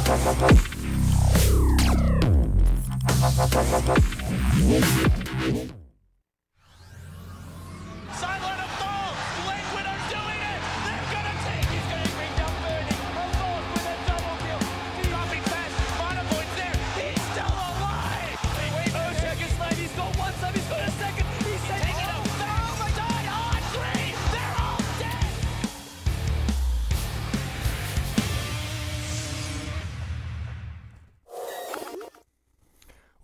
Sideline of ball. Late Widow's doing it. They're gonna take. He's gonna bring down Burning. Alone with a double kill. Dropping fast. Final points there. He's still alive. Wait, second slide. He's going one side. He's going a second. He's taking it. Oh my God! On three. They're all dead.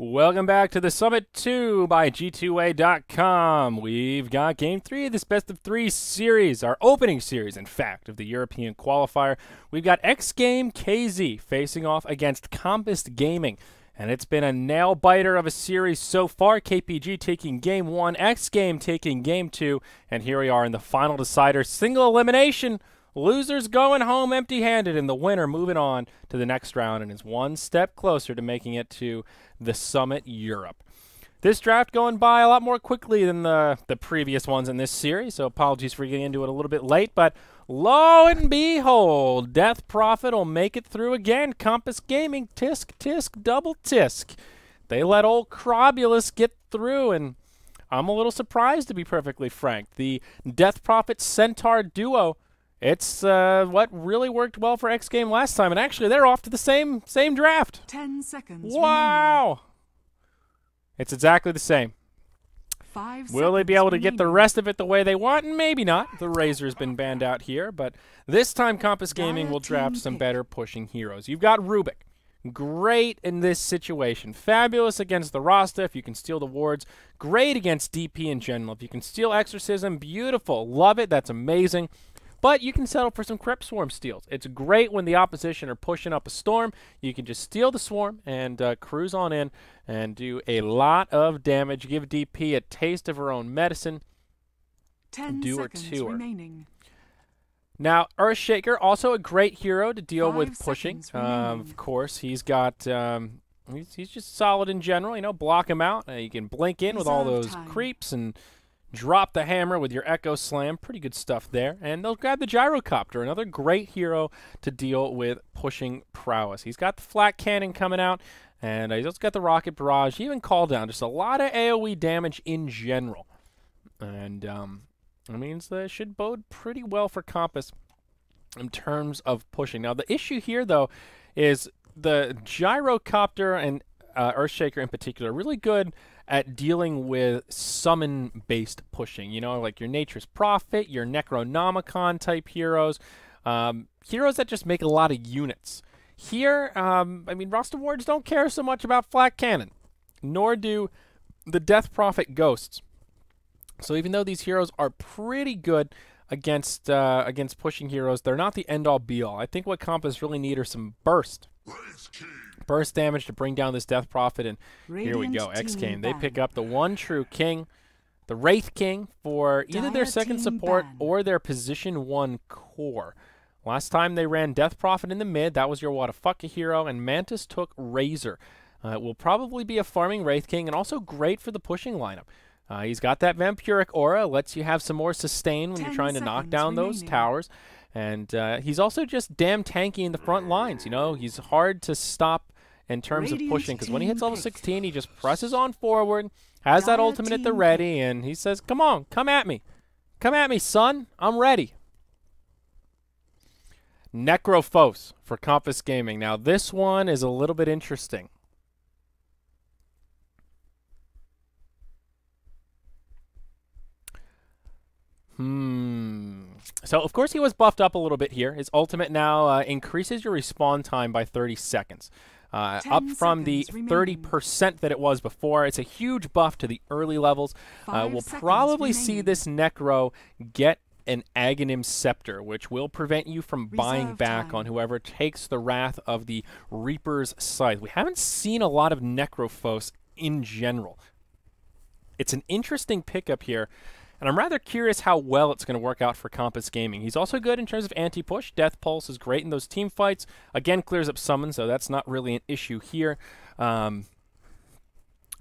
Welcome back to the Summit 2 by G2A.com. We've got Game 3 of this best of 3 series, our opening series, in fact, of the European qualifier. We've got xGame.kz facing off against Compass Gaming, and it's been a nail-biter of a series so far. KPG taking Game 1, xGame taking Game 2, and here we are in the final decider. Single elimination. Losers going home empty-handed, and the winner moving on to the next round and is one step closer to making it to the Summit Europe. This draft going by a lot more quickly than the previous ones in this series, so apologies for getting into it a little bit late, but lo and behold, Death Prophet will make it through again. Compass Gaming, tisk, tisk, double tisk. They let old Crobulus get through, and I'm a little surprised, to be perfectly frank. The Death Prophet Centaur duo, it's what really worked well for xGame last time, and actually they're off to the same draft. 10 seconds. Wow! Remaining. It's exactly the same. 5 Will they be able to get the remaining. rest of it the way they want? Maybe not. The Razor's been banned out here, but this time Compass Gaming will draft some better pushing heroes. You've got Rubik. Great in this situation. Fabulous against the Rasta if you can steal the wards. Great against DP in general. If you can steal Exorcism, beautiful. Love it. That's amazing. But you can settle for some Crept Swarm steals. It's great when the opposition are pushing up a storm. You can just steal the swarm and cruise on in and do a lot of damage. Give DP a taste of her own medicine. 10 do her seconds to her. remaining. Now, Earthshaker, also a great hero to deal 5 with pushing. seconds remaining. Of course, he's got... he's just solid in general. You know, block him out. You can blink in with all Reserve those time. creeps and drop the hammer with your Echo Slam. Pretty good stuff there. And they'll grab the Gyrocopter, another great hero to deal with pushing prowess. He's got the flat cannon coming out, and he's also got the rocket barrage, even call down. Just a lot of AoE damage in general. And that means that it should bode pretty well for Compass in terms of pushing. Now, the issue here, though, is the Gyrocopter and Earthshaker in particular are really good at dealing with summon-based pushing. You know, like your Nature's Prophet, your Necronomicon type heroes. Heroes that just make a lot of units. Here, I mean, Rasta Wards don't care so much about flat cannon, nor do the Death Prophet Ghosts. So even though these heroes are pretty good against pushing heroes, they're not the end-all be-all. I think what Compass really need are some burst damage to bring down this Death Prophet, and here we go, xGame. They pick up the one true king, the Wraith King, for either their second support or their position 1 core. Last time they ran Death Prophet in the mid, that was your Whatafaka hero, and Mantis took Razor. It will probably be a farming Wraith King, and also great for the pushing lineup. He's got that Vampiric aura, lets you have some more sustain when you're trying to knock down those towers. And he's also just damn tanky in the front lines. You know, he's hard to stop in terms of pushing, because when he hits level 16, he just presses on forward, has that ultimate at the ready, and he says, come on, come at me. Come at me, son. I'm ready. Necrophos for Compass Gaming. Now, this one is a little bit interesting. So, of course, he was buffed up a little bit here. His ultimate now increases your respawn time by 30 seconds. Up from the 30% that it was before. It's a huge buff to the early levels. We'll probably see this Necro get an Aghanim Scepter, which will prevent you from buying back on whoever takes the Wrath of the Reaper's Scythe. We haven't seen a lot of Necrophos in general. It's an interesting pickup here, and I'm rather curious how well it's going to work out for Compass Gaming. He's also good in terms of anti-push. Death Pulse is great in those team fights. Again, clears up summons, so that's not really an issue here.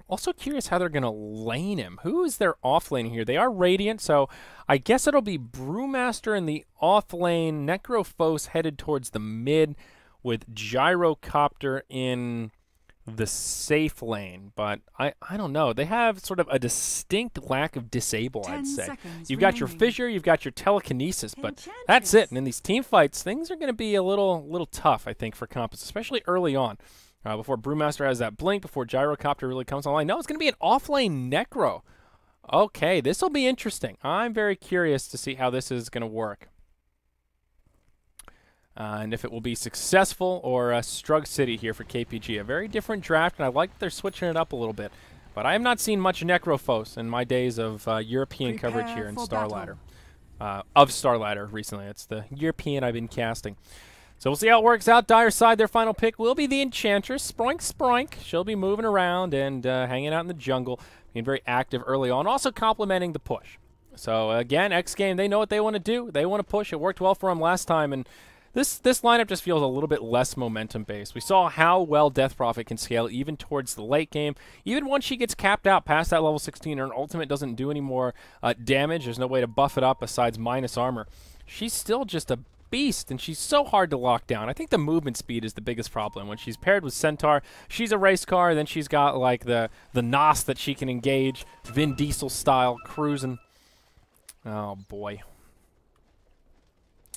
Also curious how they're going to lane him. Who is their off lane here? They are Radiant, so I guess it'll be Brewmaster in the off lane. Necrophos headed towards the mid. with Gyrocopter in the safe lane, but I don't know. They have sort of a distinct lack of disable, I'd 10 say. seconds You've got your remaining. fissure, you've got your telekinesis, but that's it. And in these team fights, things are going to be a little tough, I think, for Compass, especially early on. Before Brewmaster has that blink, before Gyrocopter really comes online. No, it's going to be an off-lane Necro. Okay, this will be interesting. I'm very curious to see how this is going to work. And if it will be successful or Strug City here for KPG. A very different draft, and I like that they're switching it up a little bit. But I have not seen much Necrophos in my days of European coverage here in Starladder. Of Starladder recently. It's the European I've been casting. So we'll see how it works out. Dire side, their final pick will be the Enchantress. Sproink, Sproink. She'll be moving around and hanging out in the jungle, being very active early on, also complementing the push. So again, xGame, they know what they want to do. They want to push. It worked well for them last time, and this lineup just feels a little bit less momentum-based. We saw how well Death Prophet can scale even towards the late game. Even once she gets capped out past that level 16, her ultimate doesn't do any more damage. There's no way to buff it up besides minus armor. She's still just a beast, and she's so hard to lock down. I think the movement speed is the biggest problem. When she's paired with Centaur, she's a race car, then she's got like the NOS that she can engage, Vin Diesel style, cruising. Oh boy.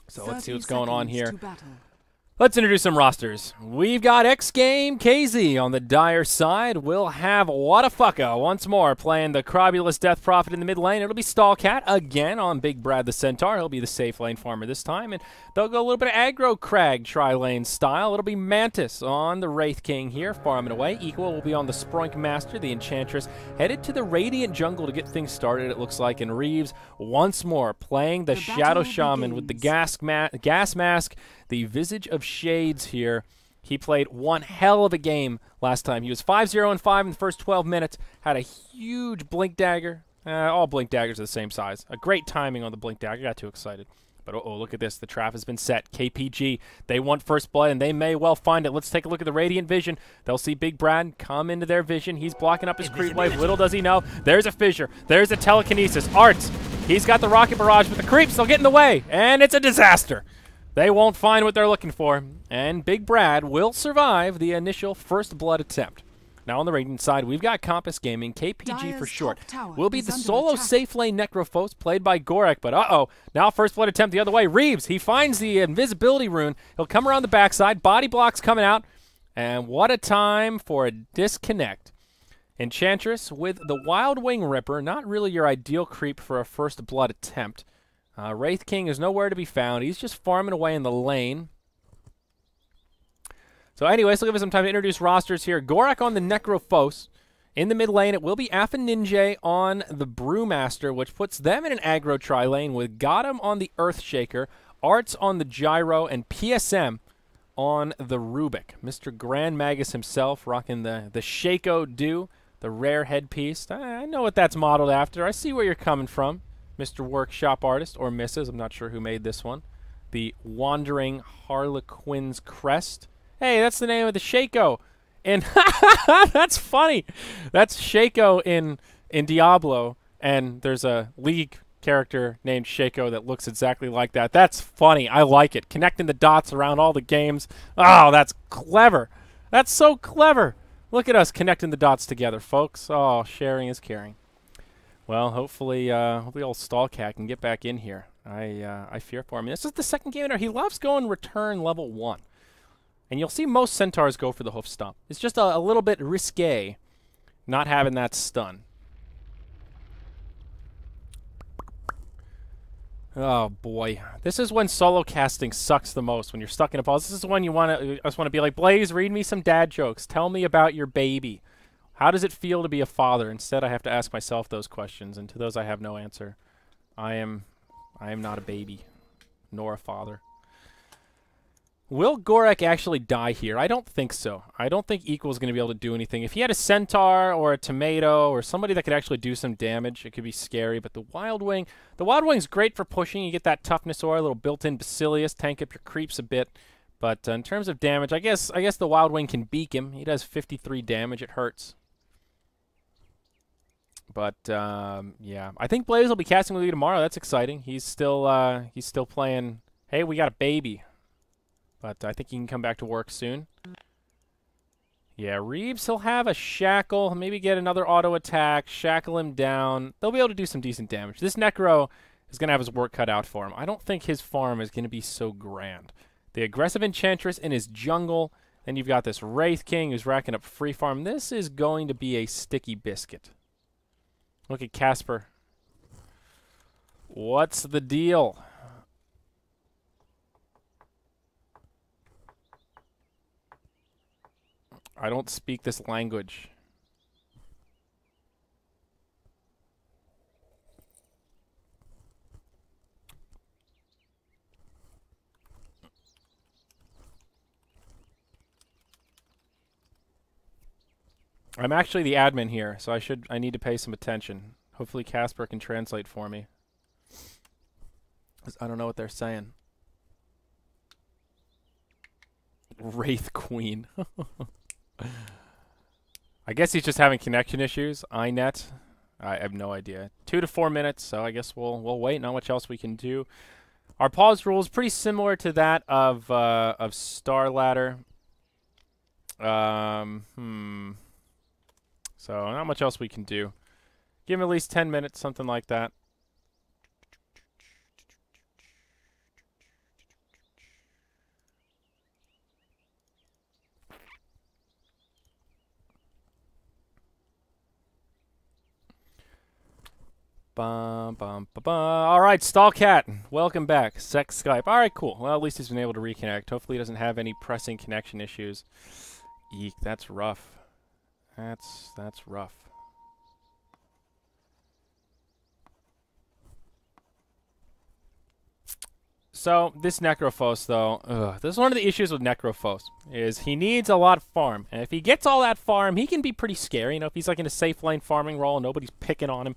So let's see what's going on here. Let's introduce some rosters. We've got xGame.kz on the Dire side. We'll have Whatafucka once more playing the Crobulous Death Prophet in the mid lane. It'll be Stallcat again on Big Brad the Centaur. He'll be the safe lane farmer this time. And they'll go a little bit of aggro Crag tri-lane style. It'll be Mantis on the Wraith King here, farming away. Equal will be on the Sproink Master, the Enchantress. Headed to the Radiant Jungle to get things started, it looks like. And Reeves once more playing the Shadow Shaman with the gas mask. The Visage of Shades here. He played one hell of a game last time. He was 5-0-5 in the first 12 minutes. Had a huge Blink Dagger. All Blink Daggers are the same size. A great timing on the Blink Dagger. Got too excited. But oh, look at this. The trap has been set. KPG, they want first blood, and they may well find it. Let's take a look at the Radiant Vision. They'll see Big Brad come into their vision. He's blocking up his creep wave. Little does he know. There's a fissure. There's a telekinesis. Arts. He's got the rocket barrage, but the creeps, they'll get in the way. And it's a disaster. They won't find what they're looking for, and Big Brad will survive the initial first blood attempt. Now on the Radiant side, we've got Compass Gaming, KPG for short. Will be the solo safe lane Necrophos played by Gorek, but uh-oh, now first blood attempt the other way. Reeves, he finds the invisibility rune. He'll come around the backside, body blocks coming out, and what a time for a disconnect. Enchantress with the Wild Wing Ripper, not really your ideal creep for a first blood attempt. Wraith King is nowhere to be found. He's just farming away in the lane. So anyways, we'll give us some time to introduce rosters here. Gorak on the Necrophos. In the mid lane, it will be Alpha Ninja on the Brewmaster, which puts them in an aggro tri-lane with Gotham on the Earthshaker, Arts on the Gyro, and PSM on the Rubik. Mr. Grand Magus himself rocking the Shaco Do, the rare headpiece. I know what that's modeled after. I see where you're coming from, Mr. Workshop Artist, or Mrs. I'm not sure who made this one. The Wandering Harlequin's Crest. Hey, that's the name of the Shaco. And that's funny. That's Shaco in Diablo, and there's a League character named Shaco that looks exactly like that. That's funny. I like it. Connecting the dots around all the games. Oh, that's clever. That's so clever. Look at us connecting the dots together, folks. Oh, sharing is caring. Well, hopefully old Stallcat can get back in here. I fear for him. This is the second game in there. He loves going return level 1. And you'll see most Centaurs go for the hoof stomp. It's just a little bit risque not having that stun. Oh boy. This is when solo casting sucks the most, when you're stuck in a pause. This is when you just want to be like, Blaze, read me some dad jokes. Tell me about your baby. How does it feel to be a father? Instead, I have to ask myself those questions, and to those I have no answer. I am not a baby, nor a father. Will Gorek actually die here? I don't think so. I don't think Equal's going to be able to do anything. If he had a Centaur or a Tomato or somebody that could actually do some damage, it could be scary. But the Wild Wing's great for pushing. You get that toughness aura, a little built-in Basilius, tank up your creeps a bit. But in terms of damage, I guess the Wild Wing can beak him. He does 53 damage. It hurts. But yeah, I think Blaze will be casting with you tomorrow. That's exciting. He's still playing. Hey, we got a baby. but I think he can come back to work soon. Yeah, Reeves, he'll have a shackle, maybe get another auto attack, shackle him down. They'll be able to do some decent damage. This Necro is going to have his work cut out for him. I don't think his farm is going to be so grand. The aggressive Enchantress in his jungle, then you've got this Wraith King who's racking up free farm. This is going to be a sticky biscuit. Look at Casper. What's the deal? I don't speak this language. I'm actually the admin here, so I need to pay some attention. Hopefully Casper can translate for me, 'cause I don't know what they're saying. Wraith Queen. I guess he's just having connection issues. iNet. I have no idea. 2 to 4 minutes, so I guess we'll wait. Not much else we can do. Our pause rule is pretty similar to that of Star Ladder. So not much else we can do. Give him at least 10 minutes, something like that. Bum, bum, ba, ba. All right, Stallcat, welcome back. Sex Skype. All right, cool. Well, at least he's been able to reconnect. Hopefully he doesn't have any pressing connection issues. Eek, that's rough. That's rough. So, this Necrophos, though, this is one of the issues with Necrophos, is he needs a lot of farm. And if he gets all that farm, he can be pretty scary. You know, if he's like in a safe lane farming role and nobody's picking on him,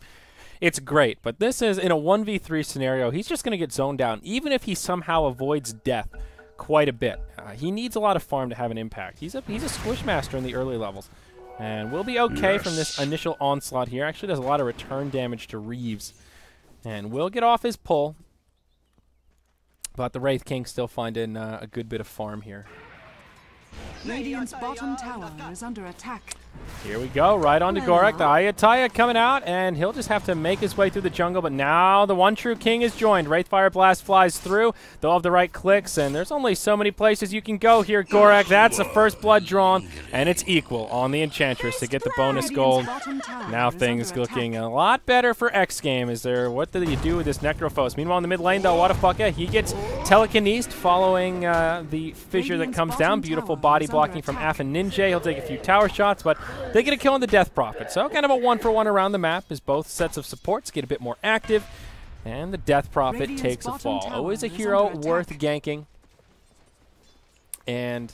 it's great. But this is, in a 1v3 scenario, he's just going to get zoned down, even if he somehow avoids death quite a bit. He needs a lot of farm to have an impact. He's a squish master in the early levels. And we'll be okay from this initial onslaught here. Actually does a lot of return damage to Reeves. And we'll get off his pull. But the Wraith King still finding a good bit of farm here. Radiant's bottom tower is under attack. Here we go, right on to Gorak. The Ayataya coming out, and he'll just have to make his way through the jungle. But now the one true king is joined. Wraithfire Blast flies through. They'll have the right clicks, and there's only so many places you can go here, Gorak. That's the first blood drawn, and it's equal on the Enchantress to get the bonus gold. Now things looking a lot better for xGame. What do you do with this Necrophos? Meanwhile, in the mid lane, though, Wadafucka, he gets telekinesed following the fissure that comes down. Beautiful body blocking from Affin Ninja. He'll take a few tower shots, but they get a kill on the Death Prophet. So kind of a 1-for-1 around the map as both sets of supports get a bit more active. And the Death Prophet takes a fall. Always a hero worth ganking. And,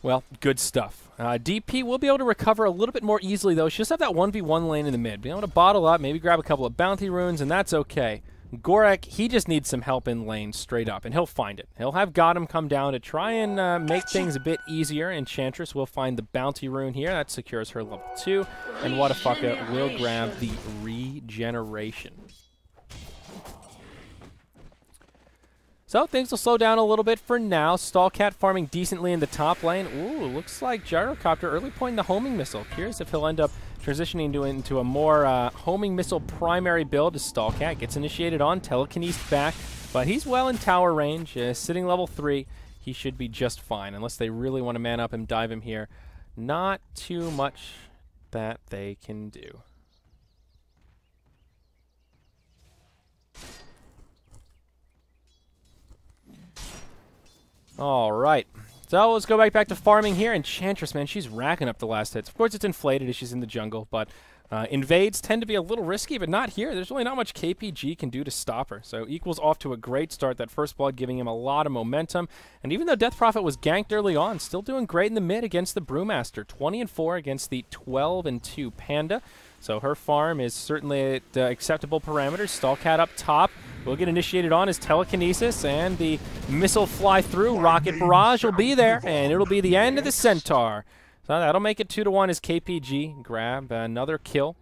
well, good stuff. DP will be able to recover a little bit more easily, though. She just have that 1v1 lane in the mid. Be able to bottle up, maybe grab a couple of bounty runes, and that's okay. Gorak, he just needs some help in lane straight up, and he'll find it. He'll have Gotham come down to try and make things a bit easier. Enchantress will find the bounty rune here. That secures her level 2. And Wadafucka will grab the regeneration. So things will slow down a little bit for now. Stallcat farming decently in the top lane. Ooh, looks like Gyrocopter early pointing the homing missile. Curious if he'll end up transitioning into a more homing missile primary build as Stallcat gets initiated on, telekinesed back, but he's well in tower range, sitting level 3. He should be just fine, unless they really want to man up and dive him here. Not too much that they can do. All right. So let's go back to farming here. Enchantress, man, she's racking up the last hits. Of course, it's inflated as she's in the jungle, but invades tend to be a little risky, but not here. There's really not much KPG can do to stop her. So Equal's off to a great start. That first blood giving him a lot of momentum. And even though Death Prophet was ganked early on, still doing great in the mid against the Brewmaster. 20-4 against the 12-2 Panda. So her farm is certainly at acceptable parameters. Stallcat up top. We'll get initiated on his telekinesis, and the missile fly through. Rocket Barrage will be there, and it'll be the end of the Centaur. So that'll make it 2-1 as KPG grab another kill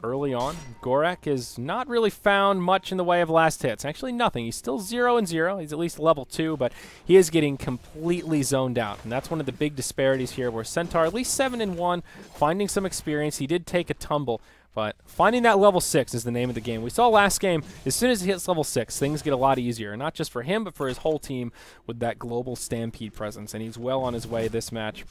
early on. Gorek has not really found much in the way of last hits. Actually, nothing. He's still 0-0. He's at least level 2, but he is getting completely zoned out. And that's one of the big disparities here, where Centaur, at least 7-1, finding some experience. He did take a tumble, but finding that level 6 is the name of the game. We saw last game, as soon as he hits level 6, things get a lot easier. Not just for him, but for his whole team with that global Stampede presence. And he's well on his way this match.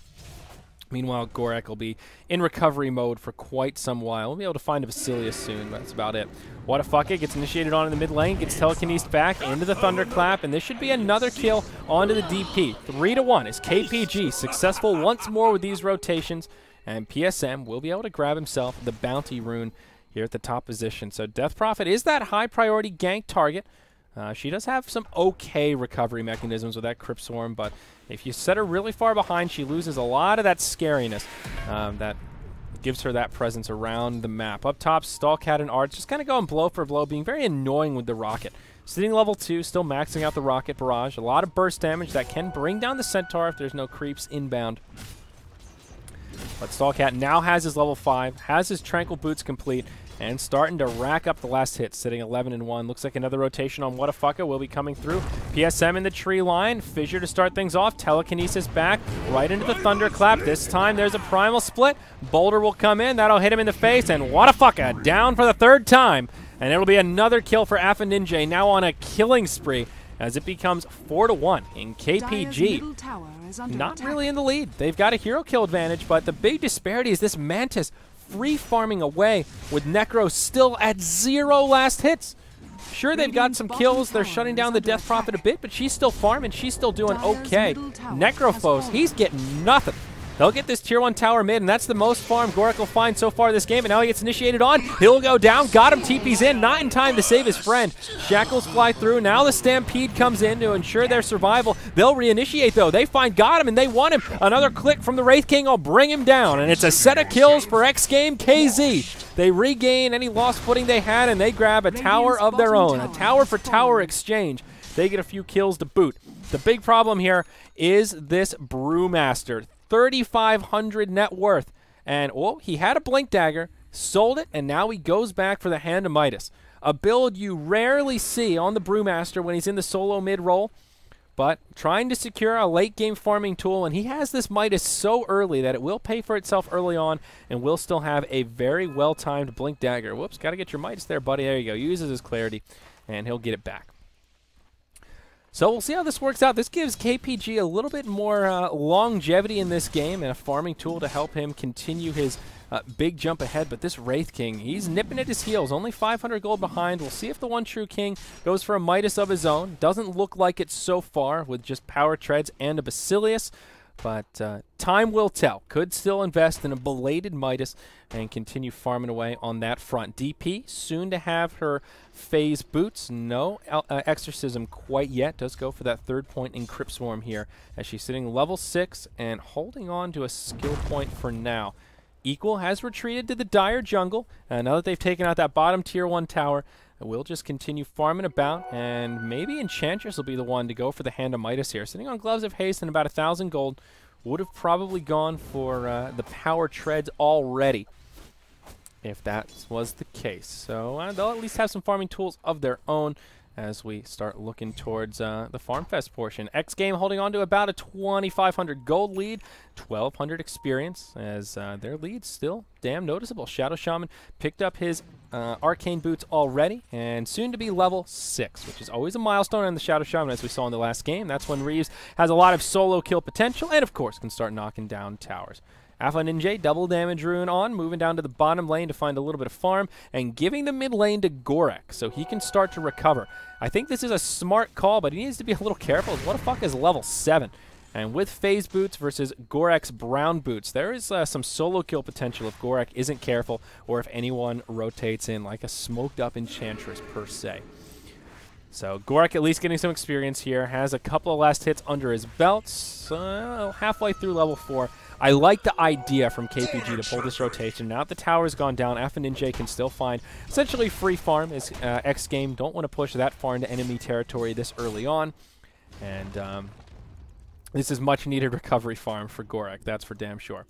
Meanwhile, Gorek will be in recovery mode for quite some while. We'll be able to find a Basilius soon, but that's about it. What a fuck it, gets initiated on in the mid lane, gets telekinesed back into the Thunderclap, and this should be another kill onto the DP. 3-1 is KPG successful once more with these rotations, and PSM will be able to grab himself the bounty rune here at the top position. So Death Prophet is that high priority gank target. She does have some okay recovery mechanisms with that Crypt Swarm, but if you set her really far behind, she loses a lot of that scariness that gives her that presence around the map. Up top, Stallcat and Arts just kind of going blow for blow, being very annoying with the rocket. Sitting level 2, still maxing out the rocket barrage. A lot of burst damage that can bring down the Centaur if there's no creeps inbound. But Stallcat now has his level 5, has his Tranquil Boots complete, and starting to rack up the last hit, sitting 11-1. Looks like another rotation on What a Fucka will be coming through. PSM in the tree line. Fissure to start things off. Telekinesis back right into the Thunderclap. This time there's a Primal Split. Boulder will come in. That'll hit him in the face. And What a Fucka down for the 3rd time. And it'll be another kill for Ninja, now on a killing spree as it becomes 4-1 in KPG. Not really in the lead. They've got a hero kill advantage, but the big disparity is this Mantis free farming away with Necro still at 0 last hits. Sure, they've got some kills. They're shutting down the Death Prophet a bit, but she's still farming. She's still doing okay. Necrophos, he's getting nothing. They'll get this tier 1 tower mid, and that's the most farm Gorek will find so far this game, and now he gets initiated on. He'll go down. Got him. TP's in. Not in time to save his friend. Shackles fly through. Now the Stampede comes in to ensure their survival. They'll reinitiate, though. They find got him, and they want him. Another click from the Wraith King will bring him down, and it's a set of kills for xGame.kz. They regain any lost footing they had, and they grab a tower of their own. A tower for tower exchange. They get a few kills to boot. The big problem here is this Brewmaster. 3,500 net worth. And, oh, he had a Blink Dagger, sold it, and now he goes back for the Hand of Midas. A build you rarely see on the Brewmaster when he's in the solo mid-roll, but trying to secure a late-game farming tool, and he has this Midas so early that it will pay for itself early on and will still have a very well-timed Blink Dagger. Whoops, got to get your Midas there, buddy. There you go. Uses his Clarity, and he'll get it back. So we'll see how this works out. This gives KPG a little bit more longevity in this game and a farming tool to help him continue his big jump ahead. But this Wraith King, he's nipping at his heels, only 500 gold behind. We'll see if the one true king goes for a Midas of his own. Doesn't look like it so far with just Power Treads and a Basilius. But time will tell. Could still invest in a belated Midas and continue farming away on that front. DP, soon to have her phase boots. No exorcism quite yet. Does go for that 3rd point in Crypt Swarm here as she's sitting level 6 and holding on to a skill point for now. Equal has retreated to the Dire Jungle. Now that they've taken out that bottom tier 1 tower, we'll just continue farming about, and maybe Enchantress will be the one to go for the Hand of Midas here. Sitting on Gloves of Haste and about 1,000 gold. Would have probably gone for the Power Treads already if that was the case. So they'll at least have some farming tools of their own as we start looking towards the Farm Fest portion. XGame holding on to about a 2,500 gold lead, 1,200 experience, as their lead's still damn noticeable. Shadow Shaman picked up his Arcane Boots already, and soon to be level 6, which is always a milestone on the Shadow Shaman, as we saw in the last game. That's when Reeves has a lot of solo kill potential, and of course can start knocking down towers. Ninja, double damage rune on, moving down to the bottom lane to find a little bit of farm, and giving the mid lane to Gorek so he can start to recover. I think this is a smart call, but he needs to be a little careful. What the fuck is level 7? And with phase boots versus Gorek's brown boots, there is some solo kill potential if Gorek isn't careful, or if anyone rotates in like a smoked up Enchantress per se. So Gorek at least getting some experience here, has a couple of last hits under his belt, halfway through level 4. I like the idea from KPG to pull this rotation. Now that the tower's gone down, Ninja can still find essentially free farm, as XGame don't want to push that far into enemy territory this early on. And this is much needed recovery farm for Gorek, that's for damn sure.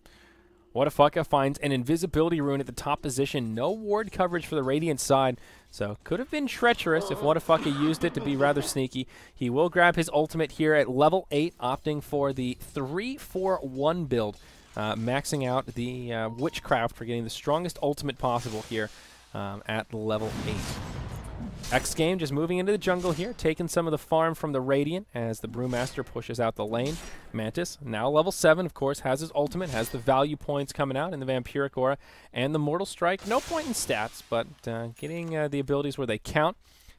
Whatafaka finds an invisibility rune at the top position. No ward coverage for the Radiant side, so could have been treacherous if Whatafaka used it to be rather sneaky. He will grab his ultimate here at level 8, opting for the 3-4-1 build, maxing out the Witchcraft for getting the strongest ultimate possible here at level 8. xGame just moving into the jungle here, taking some of the farm from the Radiant as the Brewmaster pushes out the lane. Mantis, now level 7, of course, has his ultimate, has the value points coming out in the Vampiric Aura and the Mortal Strike. No point in stats, but getting the abilities where they count.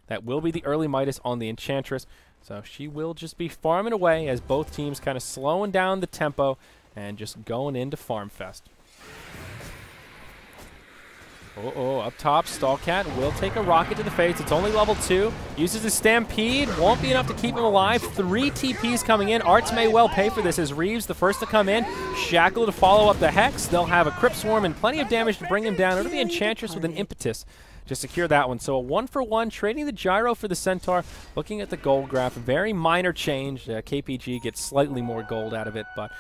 That will be the early Midas on the Enchantress, so she will just be farming away as both teams kind of slowing down the tempo and just going into Farm Fest. Up top, Stallcat will take a rocket to the face. It's only level 2. Uses his Stampede. Won't be enough to keep him alive. 3 TPs coming in. Arts may well pay for this as Reeves, the first to come in. Shackle to follow up the Hex. They'll have a Crypt Swarm and plenty of damage to bring him down. It'll be Enchantress with an Impetus to secure that one. So a 1-for-1, trading the Gyro for the Centaur. Looking at the gold graph, very minor change. KPG gets slightly more gold out of it, but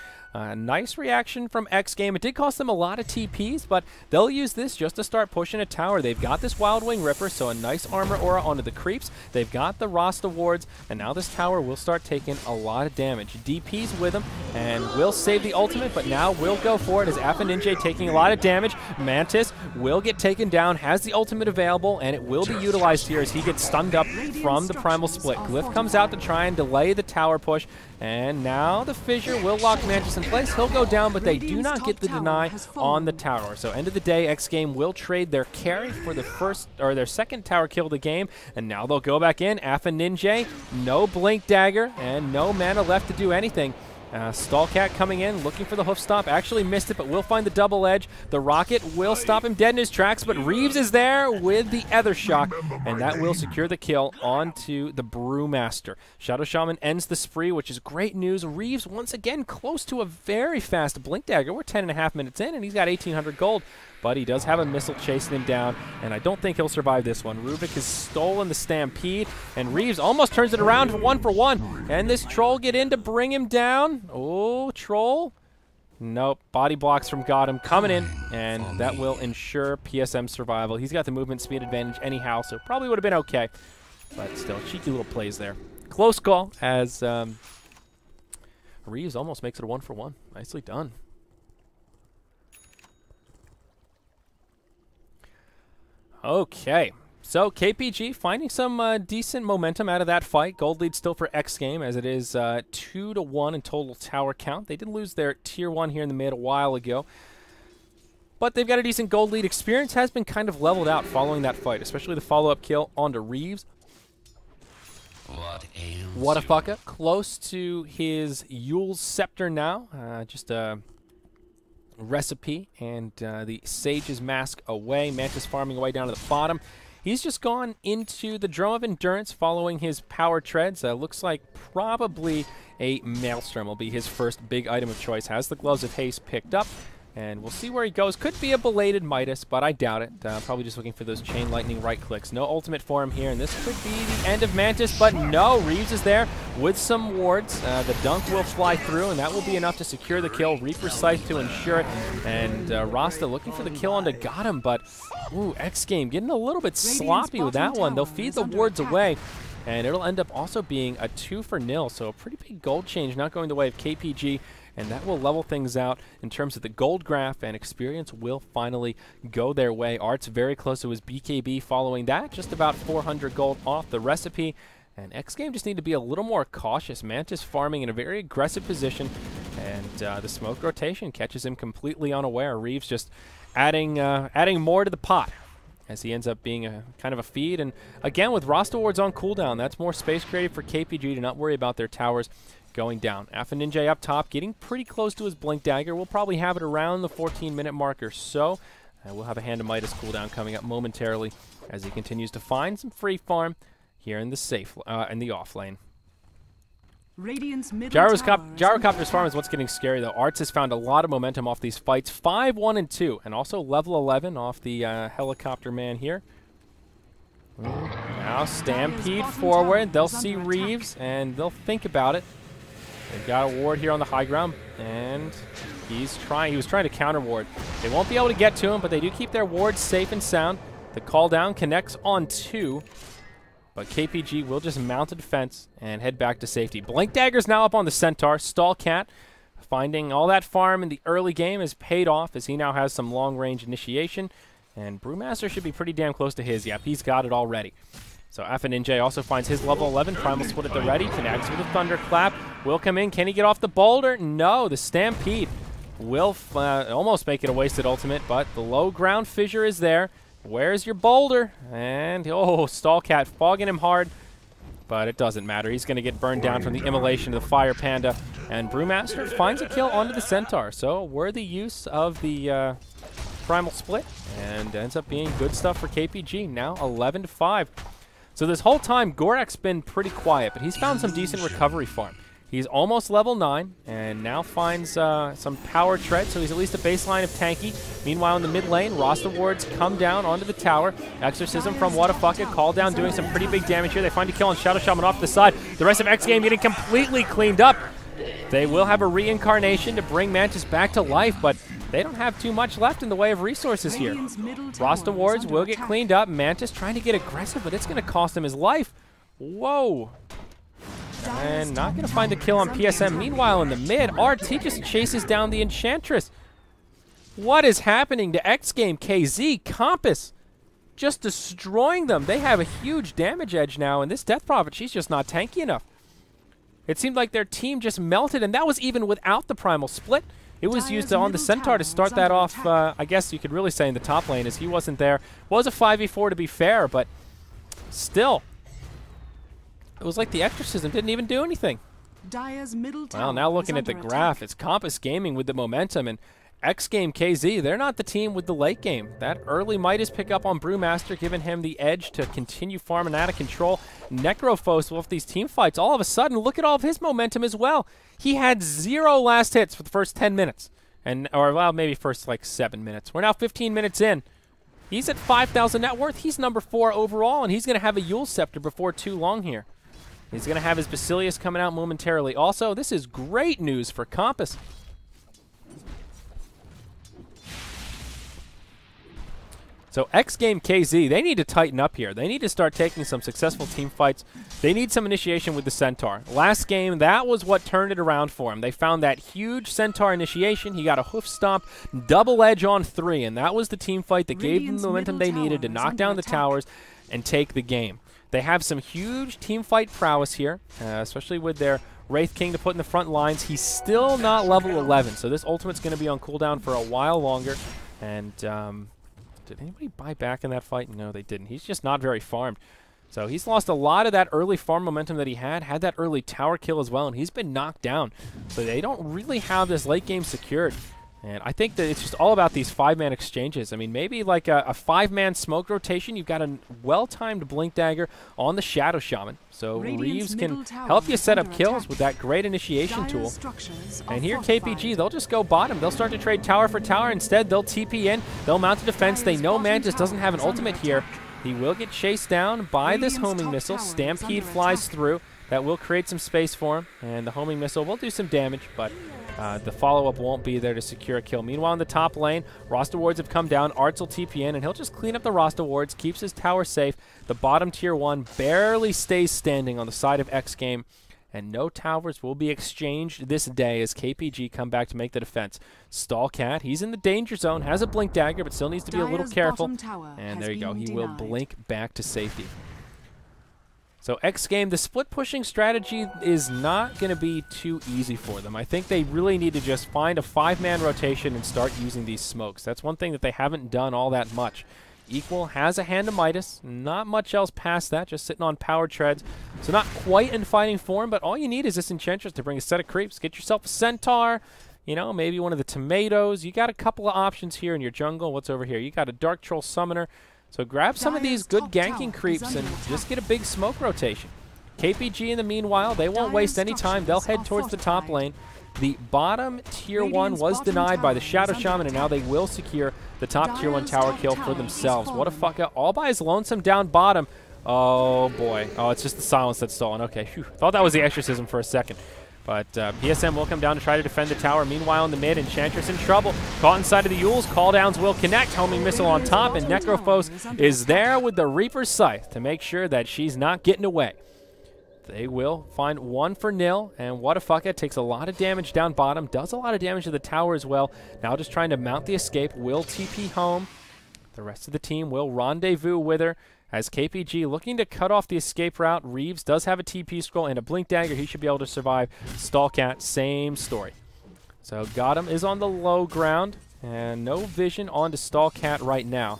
nice reaction from xGame. It did cost them a lot of TPs, but they'll use this just to start pushing a tower. They've got this Wild Wing Ripper, so a nice armor aura onto the creeps. They've got the Rasta wards, and now this tower will start taking a lot of damage. DP's with him, and will save the ultimate, but now will go for it as Ninja taking a lot of damage. Mantis will get taken down, has the ultimate available, and it will be utilized here as he gets stunned up from the Primal Split. Glyph comes out to try and delay the tower push, and now the Fissure will lock Mantis in place. He'll go down, but they do not get the deny on the tower. So end of the day, xGame will trade their carry for the first or their second tower kill of the game, and now they'll go back in. Ninja, no Blink Dagger, and no mana left to do anything. Stallcat coming in, looking for the hoof stomp. Actually missed it, but will find the double edge. The rocket will stop him dead in his tracks, but Reeves is there with the Ether Shock, and that will secure the kill onto the Brewmaster. Shadow Shaman ends the spree, which is great news. Reeves once again close to a very fast Blink Dagger. We're 10.5 minutes in, and he's got 1,800 gold. But he does have a missile chasing him down, and I don't think he'll survive this one. Rubik has stolen the Stampede, and Reeves almost turns it around for 1-for-1. And this Troll get in to bring him down. Oh, Troll. Nope, body blocks from Gotham coming in, and that will ensure PSM survival. He's got the movement speed advantage anyhow, so probably would have been okay. But still, cheeky little plays there. Close call as Reeves almost makes it a 1-for-1. Nicely done. Okay, so KPG finding some decent momentum out of that fight. Gold lead still for xGame as it is 2-1 in total tower count. They did lose their tier 1 here in the mid a while ago, but they've got a decent gold lead. Experience has been kind of leveled out following that fight, especially the follow-up kill onto Reeves. Whatafaka close to his Yule's Scepter now, just a recipe, and the Sage's Mask away. Mantis farming away down to the bottom. He's just gone into the Drum of Endurance following his power treads. Looks like probably a Maelstrom will be his first big item of choice. Has the Gloves of Haste picked up, and we'll see where he goes. Could be a belated Midas, but I doubt it. Probably just looking for those Chain Lightning right clicks. No ultimate for him here, and this could be the end of Mantis, but no, Reeves is there with some wards. The dunk will fly through, and that will be enough to secure the kill. Reaper Scythe to ensure it, and Rasta looking for the kill onto Gotham, but ooh, xGame getting a little bit sloppy with that one. They'll feed the wards away, and it'll end up also being a 2-for-0, so a pretty big gold change not going the way of KPG, and that will level things out in terms of the gold graph, and experience will finally go their way. Art's very close to his BKB following that, just about 400 gold off the recipe, and xGame just need to be a little more cautious. Mantis farming in a very aggressive position, and the smoke rotation catches him completely unaware. Reeves just adding more to the pot as he ends up being a kind of a feed, and again with Rasta wards on cooldown, that's more space created for KPG to not worry about their towers going down. Ninja up top, getting pretty close to his Blink Dagger. We'll probably have it around the 14-minute mark or so. We'll have a Hand of Midas cooldown coming up momentarily as he continues to find some free farm here in the safe, in the off lane. Gyrocopter's farm is what's getting scary, though. Arts has found a lot of momentum off these fights. 5-1-2, and also level 11 off the helicopter man here. Now Stampede forward. They'll see Reeves, and they'll think about it. They've got a ward here on the high ground, and he was trying to counter ward. They won't be able to get to him, but they do keep their wards safe and sound. The call down connects on 2, but KPG will just mount a defense and head back to safety. Blink Dagger's now up on the Centaur. Stallcat, finding all that farm in the early game, has paid off as he now has some long-range initiation, and Brewmaster should be pretty damn close to his. Yep, he's got it already. So FNJ also finds his level 11. Primal Split at the ready. Connects with a Thunderclap. Will come in. Can he get off the boulder? No. The Stampede will almost make it a wasted ultimate, but the low ground fissure is there. Where's your boulder? And, oh, Stallcat fogging him hard, but it doesn't matter. He's going to get burned down from the immolation of the Fire Panda, and Brewmaster finds a kill onto the Centaur. So worthy use of the Primal Split, and ends up being good stuff for KPG. Now 11-5. So this whole time, Gorek's been pretty quiet, but he's found some decent recovery farm. He's almost level 9, and now finds some power tread, so he's at least a baseline of tanky. Meanwhile, in the mid lane, Rasta wards come down onto the tower. Exorcism from Whatafucka, call down, doing some pretty big damage here. They find a kill on Shadow Shaman off to the side. The rest of xGame getting completely cleaned up. They will have a reincarnation to bring Mantis back to life, but they don't have too much left in the way of resources here. Rasta wards will get cleaned up. Mantis trying to get aggressive, but it's going to cost him his life. Whoa. And not going to find the kill on PSM. Meanwhile, in the mid, RT just chases down the Enchantress. What is happening to xGame.kz? Compass just destroying them. They have a huge damage edge now, and this Death Prophet, she's just not tanky enough. It seemed like their team just melted, and that was even without the Primal Split. It was used on the Centaur to start that off, I guess you could really say, in the top lane, as he wasn't there. Was a 5v4 to be fair, but still. It was like the Exorcism didn't even do anything. Well, now looking at the graph, it's Compass Gaming with the momentum, and xGame.kz, they're not the team with the late game. That early Midas pick up on Brewmaster, giving him the edge to continue farming out of control. Necrophos with these team fights, all of a sudden, look at all of his momentum as well. He had 0 last hits for the first 10 minutes, or well, maybe first like 7 minutes. We're now 15 minutes in. He's at 5,000 net worth. He's number 4 overall, and he's going to have a Yule Scepter before too long here. He's going to have his Basilius coming out momentarily. Also, this is great news for Compass. So xGame.kz, they need to tighten up here. They need to start taking some successful team fights. They need some initiation with the Centaur. Last game, that was what turned it around for him. They found that huge Centaur initiation. He got a hoof stomp, double edge on 3, and that was the team fight that gave them the momentum they needed to knock down the towers and take the game. They have some huge team fight prowess here, especially with their Wraith King to put in the front lines. He's still not level 11, so this ultimate's going to be on cooldown for a while longer. And did anybody buy back in that fight? No, they didn't. He's just not very farmed. So he's lost a lot of that early farm momentum that he had that early tower kill as well, and he's been knocked down. So they don't really have this late game secured. And I think that it's just all about these 5-man exchanges. I mean, maybe like a 5-man smoke rotation. You've got a well-timed Blink Dagger on the Shadow Shaman. So Reeves can help you set up kills with that great initiation tool. And here KPG, they'll just go bottom. They'll start to trade tower for tower. Instead, they'll TP in. They'll mount a defense. They know Mantis doesn't have an ultimate here. He will get chased down by this homing missile. Stampede flies through. That will create some space for him. And the homing missile will do some damage, but the follow-up won't be there to secure a kill. Meanwhile, in the top lane, Rasta wards have come down. Arts will TP in, and he'll just clean up the Rasta wards, keeps his tower safe. The bottom tier 1 barely stays standing on the side of xGame, and no towers will be exchanged this day as KPG come back to make the defense. Stallcat, he's in the danger zone, has a Blink Dagger, but still needs to be a little careful. And there you go. He will blink back to safety. So xGame, the split pushing strategy is not going to be too easy for them. I think they really need to just find a 5-man rotation and start using these smokes. That's one thing that they haven't done all that much. Equal has a hand of Midas, not much else past that, just sitting on power treads. So not quite in fighting form, but all you need is this Enchantress to bring a set of creeps. Get yourself a Centaur, you know, maybe one of the tomatoes. You got a couple of options here in your jungle. What's over here? You got a Dark Troll Summoner. So grab some of these good ganking creeps and just get a big smoke rotation. KPG, in the meanwhile, they won't waste any time. They'll head towards the top lane. The bottom tier 1 was denied by the Shadow Shaman, and now they will secure the top tier 1 tower kill for themselves. Whatafucka all by his lonesome down bottom. Oh, boy. Oh, it's just the silence that's stolen. Okay, phew. Thought that was the Exorcism for a second. But PSM will come down to try to defend the tower. Meanwhile, in the mid, Enchantress in trouble. Caught inside of the Yules. Calldowns will connect. Homing missile on top, and Necrophos is there with the Reaper's Scythe to make sure that she's not getting away. They will find 1-0, and Whatafaka takes a lot of damage down bottom. Does a lot of damage to the tower as well. Now just trying to mount the escape. Will TP home. The rest of the team will rendezvous with her. As KPG looking to cut off the escape route. Reeves does have a TP scroll and a Blink Dagger. He should be able to survive. Stallcat, same story. So Gotham is on the low ground, and no vision onto Stallcat right now.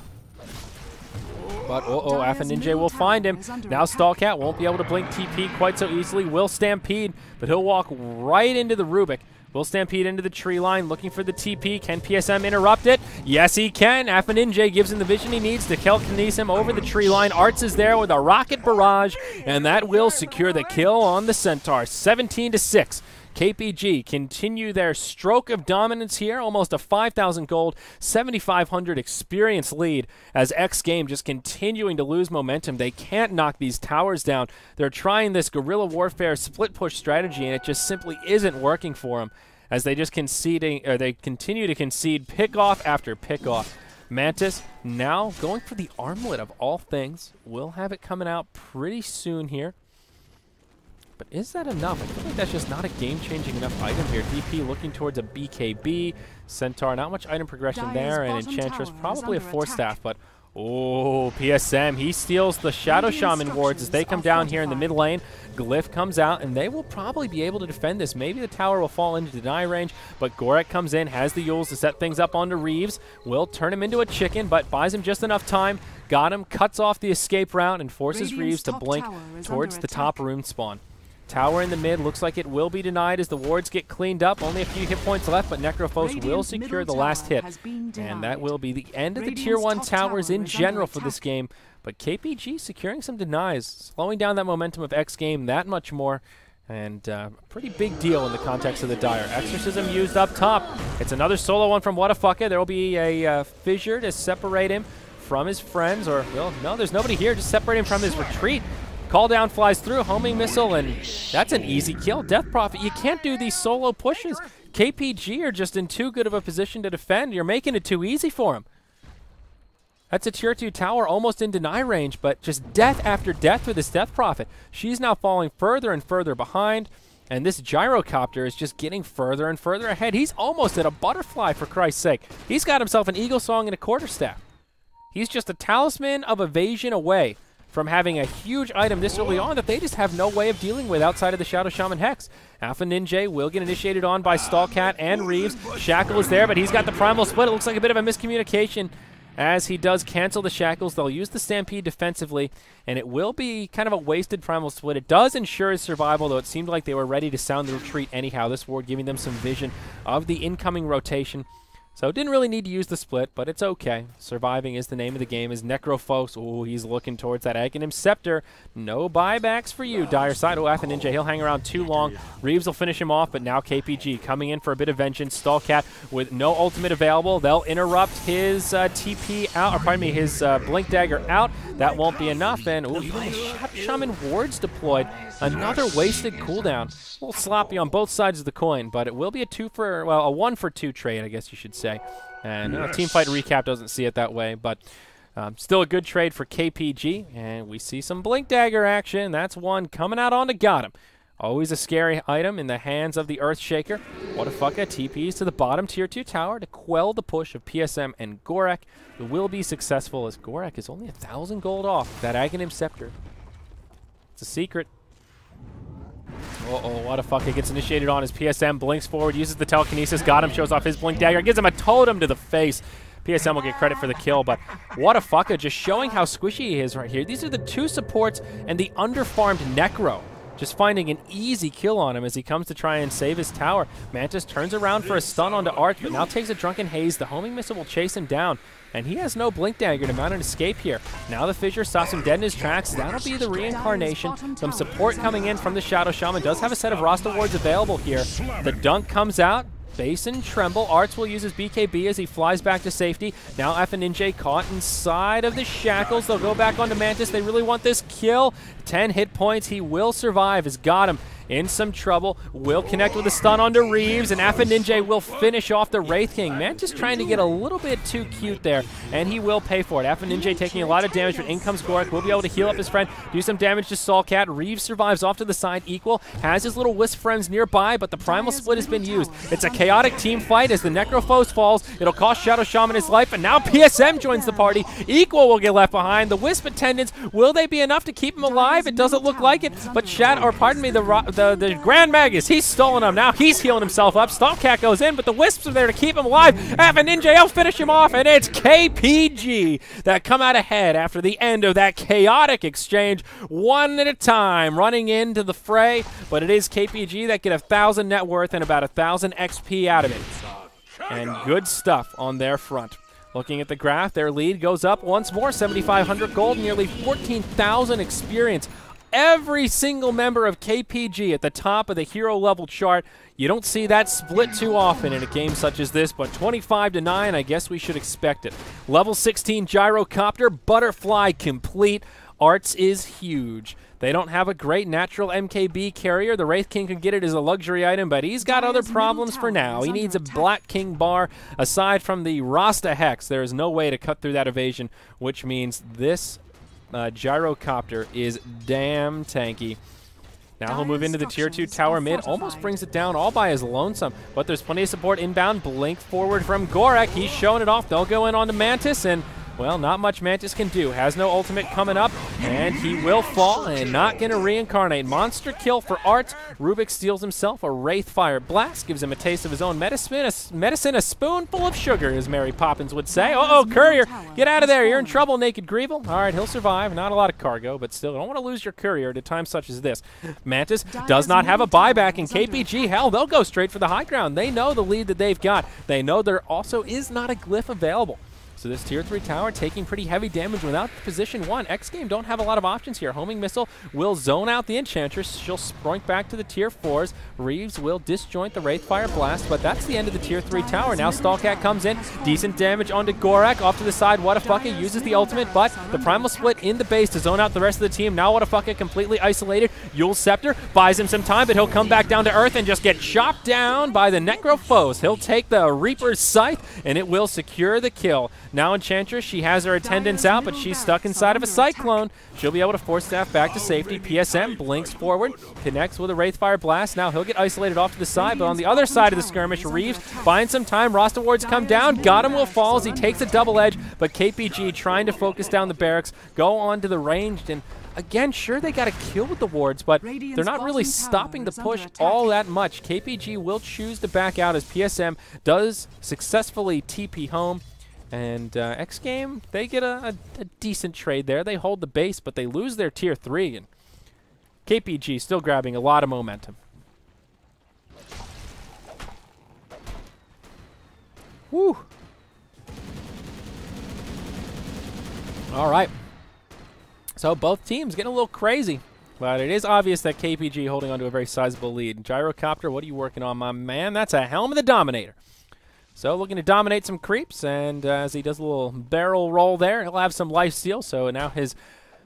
But Ninja will find him. Now Stallcat won't be able to blink TP quite so easily. Will Stampede, but he'll walk right into the Rubik. Will Stampede into the tree line, looking for the TP. Can PSM interrupt it? Yes, he can. Ninja gives him the vision he needs to telekinesis him over the tree line. Arts is there with a rocket barrage, and that will secure the kill on the Centaur. 17-6. KPG continue their stroke of dominance here, almost a 5,000 gold, 7,500 experience lead as xGame just continuing to lose momentum. They can't knock these towers down. They're trying this guerrilla warfare split push strategy, and it just simply isn't working for them as they just they continue to concede pickoff after pickoff. Mantis now going for the armlet of all things. We'll have it coming out pretty soon here. But is that enough? I feel like that's just not a game-changing enough item here. DP looking towards a BKB. Centaur, not much item progression there. And Enchantress, probably a Force Staff. But, oh, PSM, he steals the Shadow Shaman wards as they come down here in the mid lane. Glyph comes out, and they will probably be able to defend this. Maybe the tower will fall into deny range, but Gorek comes in, has the Yules to set things up onto Reeves. Will turn him into a chicken, but buys him just enough time. Got him, cuts off the escape route, and forces Reeves to blink towards the top rune spawn. Tower in the mid looks like it will be denied as the wards get cleaned up. Only a few hit points left, but Necrophos will secure the last hit. And that will be the end of the Tier 1 towers in general for this game. But KPG securing some denies, slowing down that momentum of xGame that much more. And pretty big deal in the context of the Dire. Exorcism used up top. It's another solo one from Whatafaka. There will be a fissure to separate him from his friends. Or, well, no, there's nobody here. Just separate him from his retreat. Call down flies through, homing missile, and that's an easy kill. Death Prophet, you can't do these solo pushes. KPG are just in too good of a position to defend. You're making it too easy for him. That's a Tier 2 tower almost in deny range, but just death after death for this Death Prophet. She's now falling further and further behind, and this Gyrocopter is just getting further and further ahead. He's almost at a butterfly, for Christ's sake. He's got himself an Eagle Song and a Quarterstaff. He's just a talisman of evasion away from having a huge item this early on that they just have no way of dealing with outside of the Shadow Shaman Hex. Alpha Ninja will get initiated on by Stallcat and Reeves. Shackle is there, but he's got the Primal Split. It looks like a bit of a miscommunication as he does cancel the Shackles. They'll use the Stampede defensively, and it will be kind of a wasted Primal Split. It does ensure his survival, though it seemed like they were ready to sound the retreat anyhow. This ward giving them some vision of the incoming rotation. So didn't really need to use the split, but it's okay. Surviving is the name of the game. Is Necrophos. Oh, he's looking towards that Aghanim Scepter. No buybacks for you, Dire side. Oh, Alpha Ninja, he'll hang around too long. Reeves will finish him off, but now KPG coming in for a bit of vengeance. Stallcat with no ultimate available. They'll interrupt his TP out, or pardon me, his Blink Dagger out. That won't be enough, and ooh, even the Shaman wards deployed. Another wasted cooldown. A little sloppy on both sides of the coin, but it will be a 1-for-2 trade, I guess you should say. And Teamfight Recap doesn't see it that way, but still a good trade for KPG. And we see some Blink Dagger action. That's one coming out onto Gotham. Always a scary item in the hands of the Earthshaker. Whatafaka TPs to the bottom Tier 2 tower to quell the push of PSM and Gorek, who will be successful as Gorek is only 1,000 gold off that Aghanim Scepter. It's a secret. Whatafaka gets initiated on as PSM blinks forward, uses the telekinesis. Gotham shows off his Blink Dagger, gives him a totem to the face. PSM will get credit for the kill, but Whatafaka just showing how squishy he is right here. These are the two supports and the underfarmed Necro. Just finding an easy kill on him as he comes to try and save his tower. Mantis turns around for a stun onto Arch, but now takes a Drunken Haze. The homing missile will chase him down, and he has no Blink Dagger to mount an escape here. Now the Fissure stops him dead in his tracks. That'll be the reincarnation. Some support coming in from the Shadow Shaman. Does have a set of Rasta wards available here. The dunk comes out. Basin Tremble. Arts will use his BKB as he flies back to safety. Now Alpha Ninja caught inside of the shackles. They'll go back onto Mantis. They really want this kill. 10 hit points. He will survive as Gotham in some trouble. Will connect with a stun onto Reeves, and Ninja will finish off the Wraith King. Mantis trying to get a little bit too cute there, and he will pay for it. Ninja taking a lot of damage, but in comes Gorak. Will be able to heal up his friend, do some damage to Soulcat. Reeves survives off to the side, equal, has his little Wisp friends nearby, but the Primal Split has been used. It's a chaotic team fight as the Necrophos falls. It'll cost Shadow Shaman his life, and now PSM joins the party. Equal will get left behind. The Wisp attendants, will they be enough to keep him alive? It doesn't look like it, but the Grand Magus, he's stolen him. Now he's healing himself up. Stompcat goes in, but the Wisps are there to keep him alive. Ninja will finish him off, and it's KPG that come out ahead after the end of that chaotic exchange, one at a time, running into the fray, but it is KPG that get 1,000 net worth and about 1,000 XP out of it. And good stuff on their front. Looking at the graph, their lead goes up once more, 7,500 gold, nearly 14,000 experience. Every single member of KPG at the top of the hero level chart. You don't see that split too often in a game such as this, but 25-9, I guess we should expect it. Level 16 Gyrocopter, Butterfly complete. Arts is huge. They don't have a great natural MKB carrier. The Wraith King can get it as a luxury item, but he's got other problems for now. He needs a Black King bar. Aside from the Rasta Hex, there is no way to cut through that evasion, which means this Gyrocopter is damn tanky. Now he'll move into the tier 2 tower mid, almost brings it down all by his lonesome, but there's plenty of support inbound. Blink forward from Gorak. He's showing it off. They'll go in on the Mantis, and well, not much Mantis can do. Has no ultimate coming up, and he will fall and not going to reincarnate. Monster kill for Art. Rubik steals himself a Wraith Fire Blast, gives him a taste of his own medicine, a spoonful of sugar, as Mary Poppins would say. Uh-oh, Courier, get out of there. You're in trouble, Naked Greevel. All right, he'll survive. Not a lot of cargo, but still, don't want to lose your Courier at a time such as this. Mantis does not have a buyback in KPG. Hell, they'll go straight for the high ground. They know the lead that they've got. They know there also is not a glyph available. So this tier 3 tower taking pretty heavy damage without position 1. xGame don't have a lot of options here. Homing Missile will zone out the Enchantress. She'll sprint back to the tier 4s. Reeves will disjoint the Wraith Fire Blast, but that's the end of the tier 3 tower. Now Stallcat comes in. Decent damage onto Gorak. Off to the side, Whatafaka uses the ultimate, but the Primal Split in the base to zone out the rest of the team. Now Whatafaka completely isolated. Yule's Scepter buys him some time, but he'll come back down to earth and just get chopped down by the Necrophos. He'll take the Reaper's Scythe, and it will secure the kill. Now Enchantress, she has her attendants out, but she's stuck inside of a Cyclone. She'll be able to force staff back to safety. PSM blinks forward, connects with a Wraithfire Blast. Now he'll get isolated off to the side, but on the other side of the skirmish, Reeves finds some time. Rasta wards come down. Gotham will fall as he takes a double edge, but KPG trying to focus down the barracks, go on to the ranged, and again, sure, they got a kill with the wards, but they're not really stopping the push all that much. KPG will choose to back out as PSM does successfully TP home. And xGame, they get a decent trade there. They hold the base, but they lose their tier 3. And KPG still grabbing a lot of momentum. Woo! All right. So both teams getting a little crazy. But it is obvious that KPG holding on to a very sizable lead. Gyrocopter, what are you working on, my man? That's a Helm of the Dominator. So looking to dominate some creeps, and as he does a little barrel roll there, he'll have some lifesteal, so now his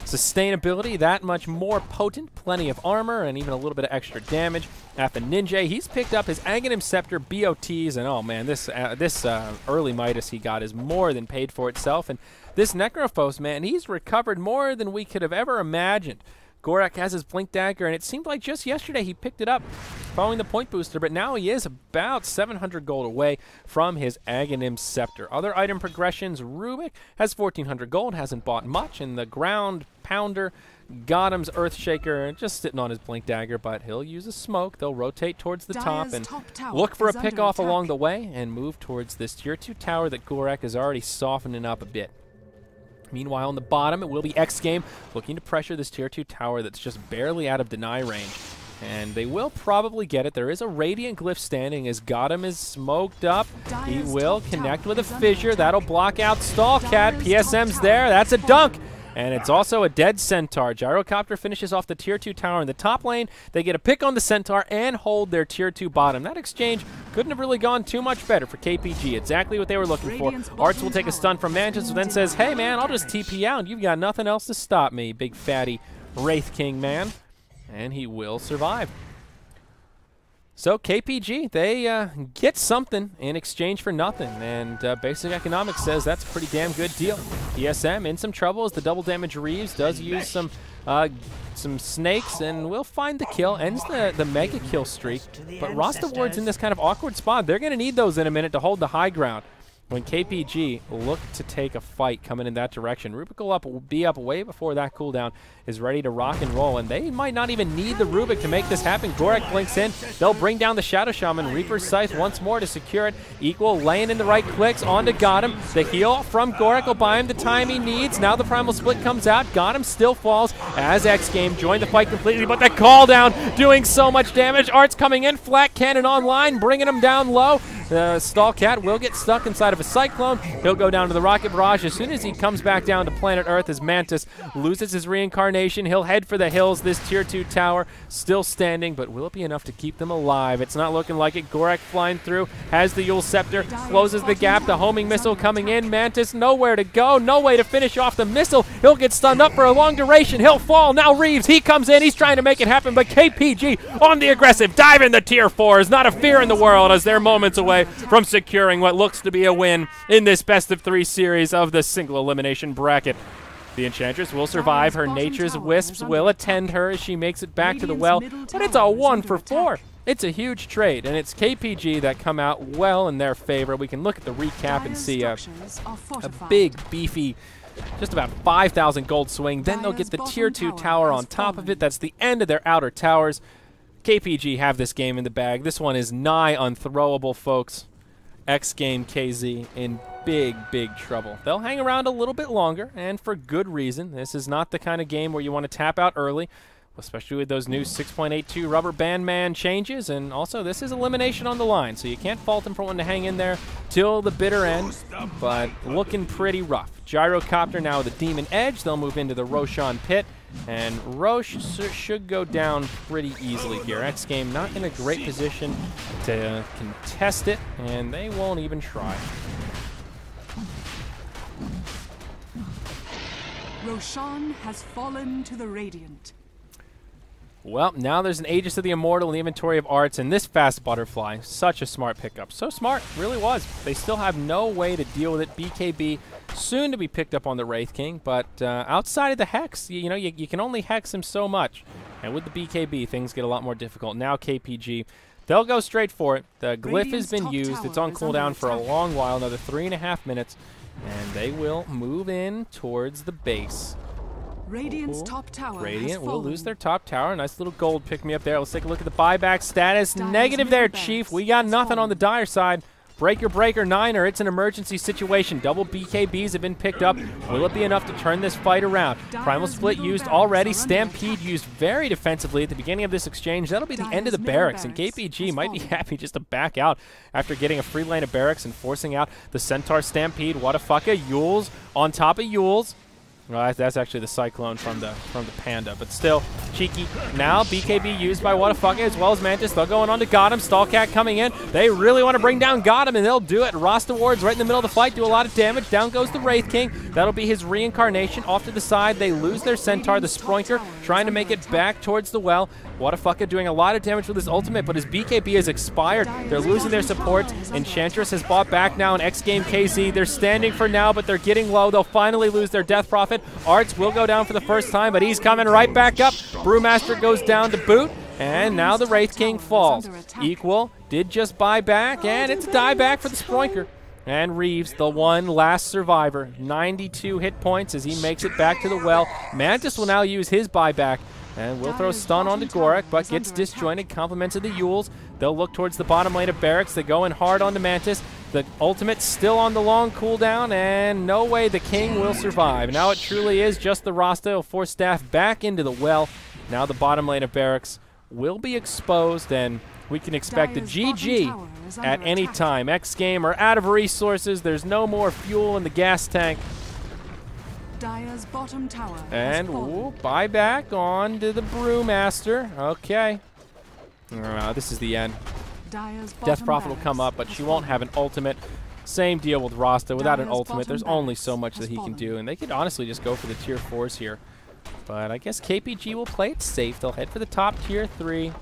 sustainability that much more potent, plenty of armor, and even a little bit of extra damage. Ninja, he's picked up his Aghanim Scepter BOTs, and oh man, this early Midas he got is more than paid for itself, and this Necrophos, man, he's recovered more than we could have ever imagined. Gorak has his Blink Dagger, and it seemed like just yesterday he picked it up following the point booster, but now he is about 700 gold away from his Aghanim Scepter. Other item progressions, Rubik has 1,400 gold, hasn't bought much, and the Ground Pounder, Gotham's Earthshaker, just sitting on his Blink Dagger, but he'll use a smoke. They'll rotate towards the top and look for a pick-off along the way and move towards this tier 2 tower that Gorak is already softening up a bit. Meanwhile, on the bottom, it will be xGame looking to pressure this tier 2 tower that's just barely out of deny range. And they will probably get it. There is a Radiant Glyph standing as Gotham is smoked up. He will connect with a Fissure. That'll block out Stallcat. PSM's there. That's a dunk. And it's also a dead Centaur. Gyrocopter finishes off the tier 2 tower in the top lane. They get a pick on the Centaur and hold their tier 2 bottom. That exchange couldn't have really gone too much better for KPG. Exactly what they were looking for. Arts will take a stun from Mantis, who then says, hey man, I'll just TP out. You've got nothing else to stop me, big fatty Wraith King man. And he will survive. So KPG, they get something in exchange for nothing, and Basic Economics says that's a pretty damn good deal. ESM in some trouble as the double damage Reeves does use some snakes, and will find the kill, ends the mega kill streak. But Rasta Ward's in this kind of awkward spot. They're going to need those in a minute to hold the high ground. When KPG look to take a fight coming in that direction, Rubik will be up way before that cooldown is ready to rock and roll, and they might not even need the Rubik to make this happen. Gorek blinks in. They'll bring down the Shadow Shaman. Reaper's Scythe once more to secure it. Equal laying in the right clicks onto Gotham. The heal from Gorek will buy him the time he needs. Now the Primal Split comes out. Gotham still falls as xGame joined the fight completely, but the call down doing so much damage. Art's coming in. Flat Cannon online, bringing him down low. The Stallcat will get stuck inside of a Cyclone. He'll go down to the Rocket Barrage as soon as he comes back down to planet Earth as Mantis loses his reincarnation. He'll head for the hills. This tier 2 tower still standing, but will it be enough to keep them alive? It's not looking like it. Gorek flying through, has the Yule Scepter, closes the gap. The homing missile coming in. Mantis nowhere to go, no way to finish off the missile. He'll get stunned up for a long duration. He'll fall. Now Reeves, he comes in. He's trying to make it happen, but KPG on the aggressive. Dive in the tier 4s. Not a fear in the world as they're moments away from securing what looks to be a win in this best-of-3 series of the single elimination bracket. The Enchantress will survive. Her Nature's Wisps will attend her as she makes it back to the well, but it's a 1-for-4. It's a huge trade, and it's KPG that come out well in their favor. We can look at the recap and see a big, beefy, just about 5,000 gold swing. Then they'll get the tier 2 tower on top of it. That's the end of their outer towers. KPG have this game in the bag. This one is nigh unthrowable, folks. xGame.kz in big, big trouble. They'll hang around a little bit longer, and for good reason. This is not the kind of game where you want to tap out early, especially with those new 6.82 Rubber Band Man changes, and also this is elimination on the line, so you can't fault them for wanting to hang in there till the bitter end, but looking pretty rough. Gyrocopter now with a Demon Edge. They'll move into the Roshan Pit, and Roche should go down pretty easily here. xGame not in a great position to contest it, and they won't even try. Roshan has fallen to the Radiant. Well, now there's an Aegis of the Immortal in the inventory of arts, and this fast butterfly, such a smart pickup. So smart, really was. They still have no way to deal with it. BKB soon to be picked up on the Wraith King, but outside of the Hex, you know, you can only Hex him so much. And with the BKB, things get a lot more difficult. Now KPG, they'll go straight for it. The Glyph has been used. It's on cooldown for a long while, another 3.5 minutes, and they will move in towards the base. Radiant's top tower Radiant will lose their top tower. Nice little gold pick me up there. Let's take a look at the buyback status. Negative there, Chief. We got nothing on the Dire side. Breaker, Niner. It's an emergency situation. Double BKBs have been picked up. Will it be enough to turn this fight around? Primal Split used already. Stampede used very defensively at the beginning of this exchange. That'll be the end of the barracks, and KPG might be happy just to back out after getting a free lane of barracks and forcing out the Centaur Stampede. What a fucka. Yules on top of Yules. Well, that's actually the Cyclone from the Panda, but still cheeky. Now BKB used by Whatafaka as well as Mantis. They'll go on to Gotham. Stallcat coming in. They really want to bring down Gotham, and they'll do it. Rasta Ward's right in the middle of the fight, do a lot of damage. Down goes the Wraith King. That'll be his reincarnation. Off to the side, they lose their Centaur, the Sproinker, trying to make it back towards the well. Whatafaka doing a lot of damage with his ultimate, but his BKB has expired. They're losing their supports. Enchantress has bought back now in xGame.kz. They're standing for now, but they're getting low. They'll finally lose their Death Prophet. Arts will go down for the first time, but he's coming right back up. Brewmaster goes down to boot, and now the Wraith King falls. Equal did just buy back, and it's a dieback for the Sproinker. And Reeves, the one last survivor, 92 hit points as he makes it back to the well. Mantis will now use his buyback, and will throw stun onto Gorek, but gets disjointed, compliments of the Yules. They'll look towards the bottom lane of barracks. They go in hard onto Mantis. The ultimate still on the long cooldown, and no way the King will survive. Now it truly is just the Rasta. Will force staff back into the well. Now the bottom lane of barracks will be exposed, and we can expect a GG at any time. xGame are out of resources. There's no more fuel in the gas tank. Dire's bottom tower And buyback on to the Brewmaster. Okay. This is the end. Death Prophet will come up, but she won't have an ultimate. Same deal with Rasta. Without an ultimate, there's only so much that he can do, and they could honestly just go for the tier 4s here. But I guess KPG will play it safe. They'll head for the top tier 3.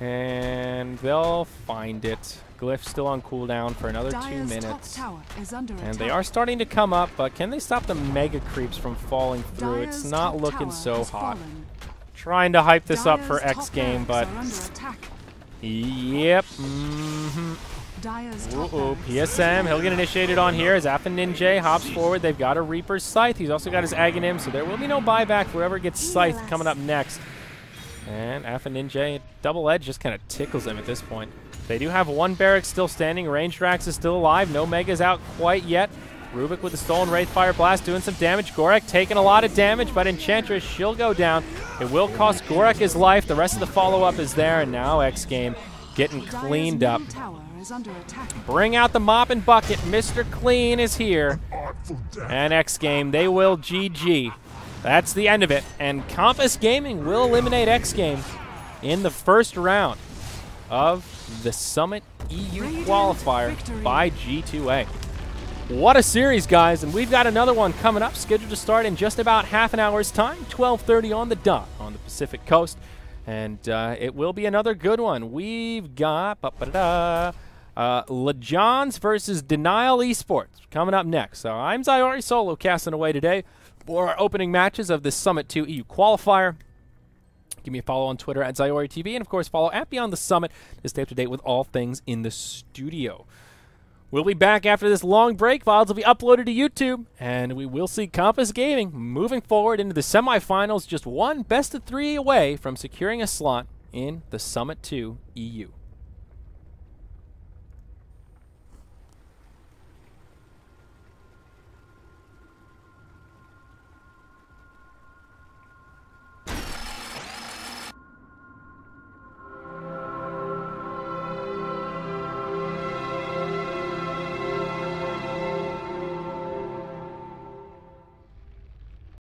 And they'll find it. Glyph's still on cooldown for another 2 Dire's minutes. top tower is under And attack. they are starting to come up, but can they stop the Mega Creeps from falling through? Dire's It's not top looking tower so has hot. fallen. Trying to hype this up for Dire's top X Game, but barracks are under attack. yep. Dire's top Ooh, barracks. PSM, he'll get initiated on here as Affa Ninja hops forward. They've got a Reaper's Scythe. He's also got his Aghanim, so there will be no buyback for whoever gets Scythe coming up next. And Affa Ninja, Double Edge just kind of tickles him at this point. They do have one barrack still standing. Range Drax is still alive. No Mega's out quite yet. Rubik with the stolen Wraithfire Blast doing some damage. Gorak taking a lot of damage, but Enchantress, she'll go down. It will cost Gorak his life. The rest of the follow-up is there, and now X Game getting cleaned up. Dire's middle tower is under attack. Bring out the mop and bucket. Mr. Clean is here. And X Game, they will GG. That's the end of it. And Compass Gaming will eliminate X Game in the first round of the Summit EU Radiant qualifier victory. by G2A. What a series, guys. And we've got another one coming up, scheduled to start in just about half an hour's time, 12:30 on the dot on the Pacific Coast. And it will be another good one. We've got LeJohns versus Denial Esports coming up next. So I'm Zayori solo casting away today for our opening matches of the Summit 2 EU qualifier. Give me a follow on Twitter at ZayoriTV, and of course follow at Beyond the Summit to stay up to date with all things in the studio. We'll be back after this long break. Files will be uploaded to YouTube, and we will see Compass Gaming moving forward into the semifinals, just one best of 3 away from securing a slot in the Summit 2 EU.